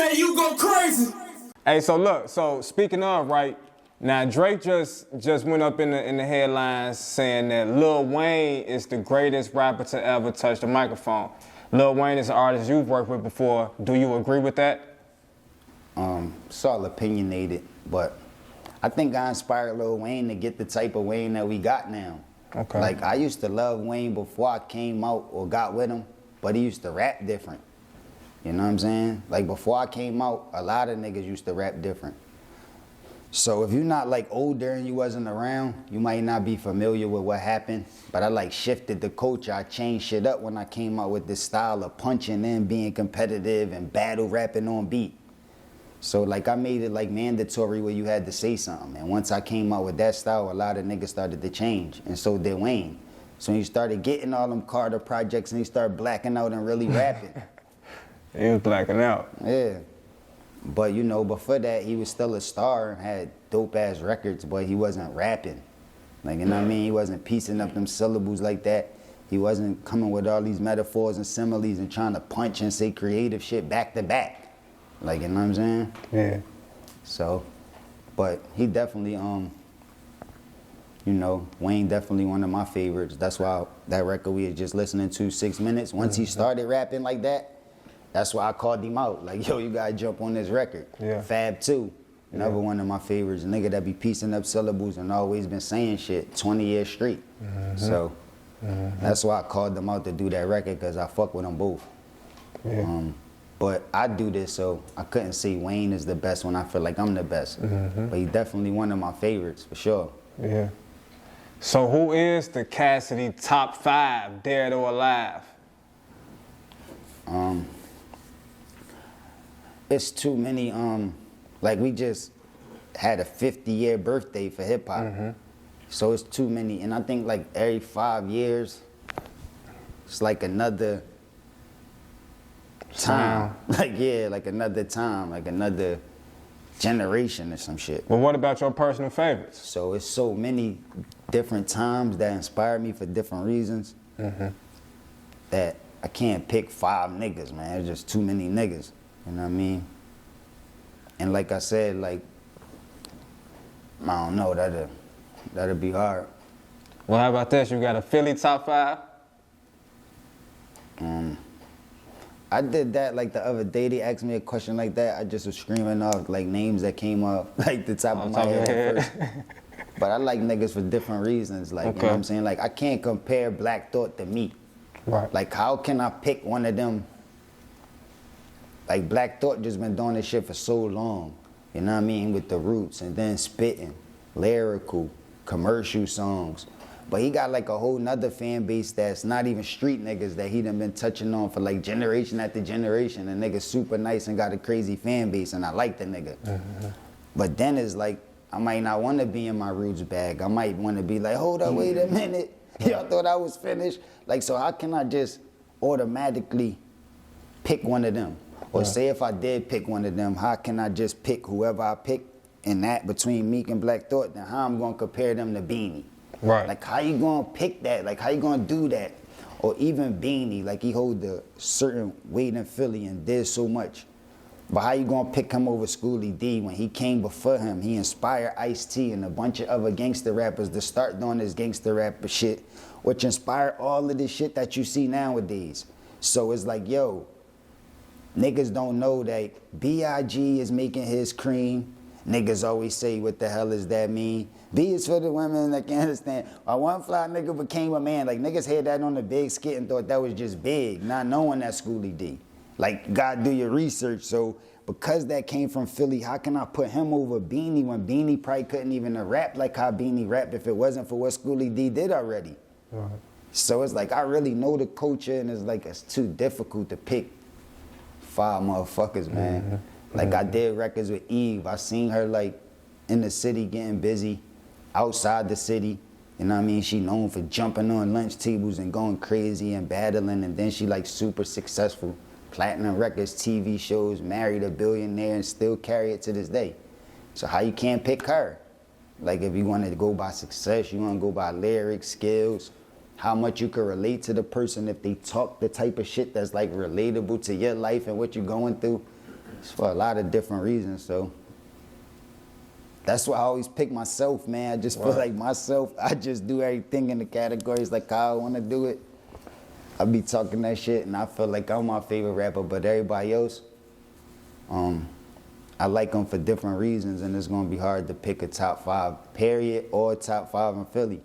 DJ, you go crazy. Hey, so look, so speaking of, right, now Drake just went up in the headlines saying that Lil Wayne is the greatest rapper to ever touch the microphone. Lil Wayne is an artist you've worked with before. Do you agree with that? It's all opinionated, but I think I inspired Lil Wayne to get the type of Wayne that we got now. Okay. Like, I used to love Wayne before I came out or got with him, but he used to rap different. You know what I'm saying? Like, before I came out, a lot of niggas used to rap different. So if you're not like older and you wasn't around, you might not be familiar with what happened. But I like shifted the culture. I changed shit up when I came out with this style of punching in, being competitive and battle rapping on beat. So like I made it like mandatory where you had to say something. And once I came out with that style, a lot of niggas started to change. And so did Wayne. So when you started getting all them Carter projects and he started blacking out and really rapping. He was blacking out. Yeah. But you know, before that, he was still a star and had dope ass records, but he wasn't rapping. Like, you know what I mean? He wasn't piecing up them syllables like that. He wasn't coming with all these metaphors and similes and trying to punch and say creative shit back to back. Like, you know what I'm saying? Yeah. So, but he definitely, you know, Wayne definitely one of my favorites. That's why that record we was just listening to, 6 minutes, once he started rapping like that, that's why I called him out. Like, yo, you gotta jump on this record. Yeah. Fab 2, another one of my favorites. A nigga that be piecing up syllables and always been saying shit 20 years straight. So, that's why I called them out to do that record, because I fuck with them both. Yeah. But I do this, so I couldn't say Wayne is the best when I feel like I'm the best. But he's definitely one of my favorites, for sure. Yeah. So who is the Cassidy top 5, dead or alive? It's too many, like we just had a 50-year birthday for hip hop. So it's too many, and I think like every 5 years, it's like another time. Like, yeah, like another time, like another generation or some shit. Well, what about your personal favorites? So it's so many different times that inspired me for different reasons that I can't pick 5 niggas, man. There's just too many niggas. You know what I mean? And like I said, like, I don't know, that'll be hard. Well, how about this? You got a Philly top 5? I did that like the other day. They asked me a question like that. I just was screaming off like names that came up like the top of my head at first. But I like niggas for different reasons. Like, you know what I'm saying? Like, I can't compare Black Thought to me. Right. Like, how can I pick one of them? Like, Black Thought just been doing this shit for so long. You know what I mean? With the roots and then spitting, lyrical, commercial songs. But he got like a whole nother fan base that's not even street niggas that he done been touching on for like generation after generation. The nigga's super nice and got a crazy fan base, and I like the nigga. But then it's like, I might not want to be in my roots bag. I might want to be like, hold up, wait a minute. Y'all thought I was finished? Like, so how can I just automatically pick one of them? Or say if I did pick one of them, how can I just pick whoever I pick in that between Meek and Black Thought? Then how I'm going to compare them to Beanie? Right. Like, how you gonna pick that? Like, how you gonna do that? Or even Beanie, like, he hold a certain weight in Philly and did so much. But how you gonna pick him over Schoolie D when he came before him? He inspired Ice-T and a bunch of other gangster rappers to start doing this gangster rapper shit, which inspired all of this shit that you see nowadays. So it's like, yo, niggas don't know that B.I.G. is making his cream. Niggas always say, what the hell does that mean? B is for the women that can understand. One fly nigga became a man. Like, niggas had that on the big skit and thought that was just big, not knowing that Schoolie D. Like, you gotta do your research. So, because that came from Philly, how can I put him over Beanie when Beanie probably couldn't even rap like how Beanie rapped if it wasn't for what Schoolie D did already? So it's like, I really know the culture, and it's like, it's too difficult to pick 5 motherfuckers, man. Like, I did records with Eve. I seen her, like, in the city getting busy, outside the city. You know what I mean? She known for jumping on lunch tables and going crazy and battling, and then she, like, super successful. Platinum records, TV shows, married a billionaire, and still carry it to this day. So how you can't pick her? Like, if you wanted to go by success, you want to go by lyrics, skills, how much you can relate to the person if they talk the type of shit that's, like, relatable to your life and what you're going through. It's for a lot of different reasons, so. That's why I always pick myself, man. I just feel like myself, I just do everything in the categories like how I want to do it. I be talking that shit, and I feel like I'm my favorite rapper, but everybody else, I like them for different reasons, and it's gonna be hard to pick a top 5, period, or a top 5 in Philly.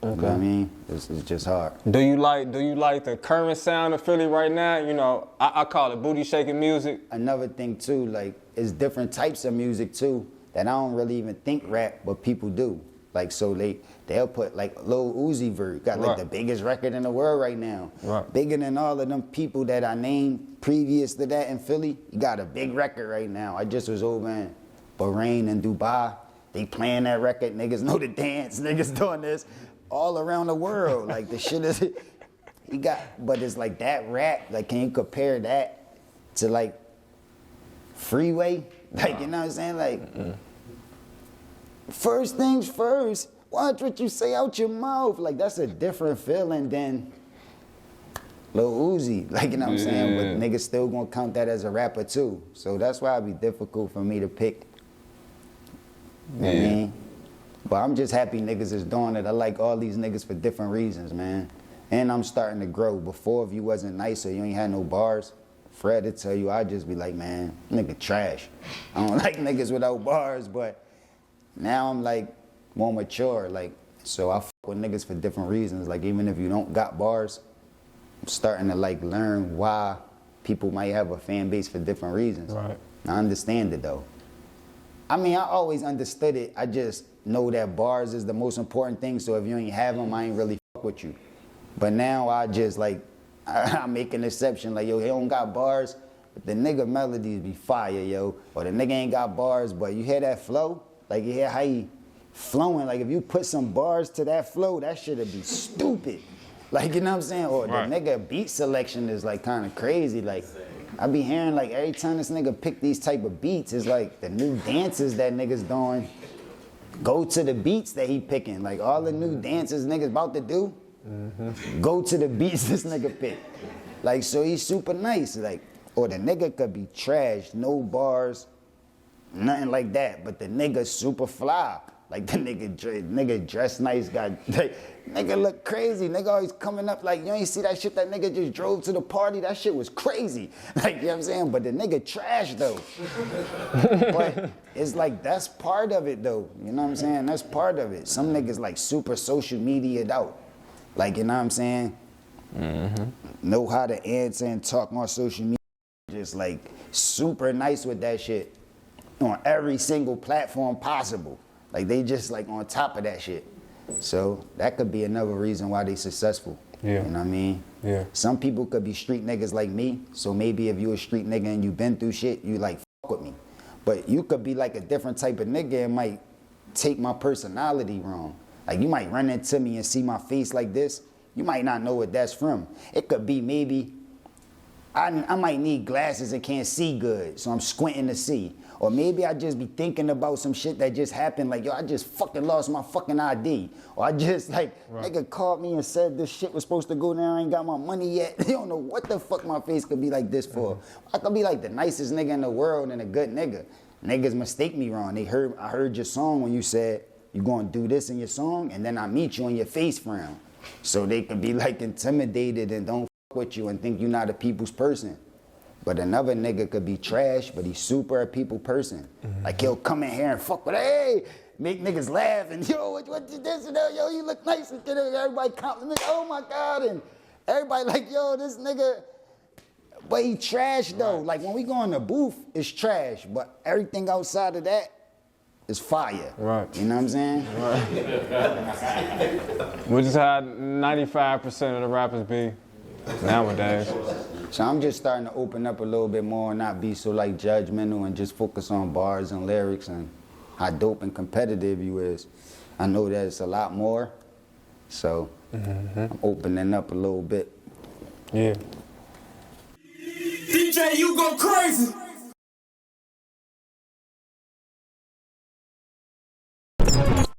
Okay. You know what I mean? It's just hard. Do you like the current sound of Philly right now? You know, I call it booty shaking music. Another thing too, like, it's different types of music too that I don't really even think rap, but people do. Like, so they'll put like Lil Uzi Vert, got like the biggest record in the world right now. Bigger than all of them people that I named previous to that in Philly. He got a big record right now. I just was over in Bahrain and Dubai. They playing that record, niggas know the dance, niggas doing this all around the world. Like the shit is, he got, but it's like that rap, like can you compare that to like Freeway? Like, you know what I'm saying? Like, first things first, watch what you say out your mouth. Like, that's a different feeling than Lil Uzi. Like, you know what I'm saying? But niggas still gonna count that as a rapper too. So that's why it'd be difficult for me to pick. You know what I mean? But I'm just happy niggas is doing it. I like all these niggas for different reasons, man. And I'm starting to grow. Before, if you wasn't nice or you ain't had no bars, Fred would tell you, I'd just be like, man, nigga trash. I don't like niggas without bars, but now I'm like more mature, like, so I fuck with niggas for different reasons. Like, even if you don't got bars, I'm starting to like learn why people might have a fan base for different reasons. Right. I understand it though. I mean, I always understood it. I just know that bars is the most important thing, so if you ain't have them, I ain't really fuck with you. But now I just like, I make an exception, like, yo, he don't got bars, but the nigga melodies be fire, yo. Or the nigga ain't got bars, but you hear that flow? Like, you hear how he flowing? Like, if you put some bars to that flow, that shit'd be stupid. Like, you know what I'm saying? Or the nigga beat selection is like kind of crazy. Like, I be hearing like every time this nigga pick these type of beats, it's like the new dances that niggas doing go to the beats that he picking. Like, all the new dances niggas about to do, go to the beats this nigga pick. Like, so he's super nice. Like, or the nigga could be trash, no bars, nothing like that, but the nigga super fly. Like, the nigga dressed nice, nigga look crazy. Nigga always coming up like, you ain't see that shit that nigga just drove to the party? That shit was crazy. Like, you know what I'm saying? But the nigga trash though. But it's like, that's part of it though. You know what I'm saying? That's part of it. Some niggas like super social media'd out. Like, you know what I'm saying? Know how to answer and talk on social media. Just like super nice with that shit on every single platform possible. Like, they just like on top of that shit. So that could be another reason why they successful. You know what I mean? Some people could be street niggas like me. So maybe if you a street nigga and you been through shit, you like fuck with me. But you could be like a different type of nigga and might take my personality wrong. Like, you might run into me and see my face like this. You might not know what that's from. It could be maybe I might need glasses and can't see good, so I'm squinting to see. Or maybe I just be thinking about some shit that just happened, like, yo, I just fucking lost my fucking ID. Or I just, like, nigga called me and said this shit was supposed to go down, I ain't got my money yet. You don't know what the fuck my face could be like this for. I could be like the nicest nigga in the world and a good nigga. Niggas mistake me wrong. I heard your song when you said you gonna do this in your song, and then I meet you and your face frown. So they could be like intimidated and don't fuck with you and think you're not a people's person. But another nigga could be trash, but he's super a people person. Like, he'll come in here and fuck with, hey, make niggas laugh, and yo, what you this and that, yo, you look nice, and everybody compliment, oh my God, and everybody like, yo, this nigga, but he trash though. Like, when we go in the booth, it's trash, but everything outside of that is fire. You know what I'm saying? Which is how 95% of the rappers be nowadays. So I'm just starting to open up a little bit more and not be so like judgmental and just focus on bars and lyrics and how dope and competitive you is. I know that it's a lot more, so I'm opening up a little bit. DJ, you go crazy.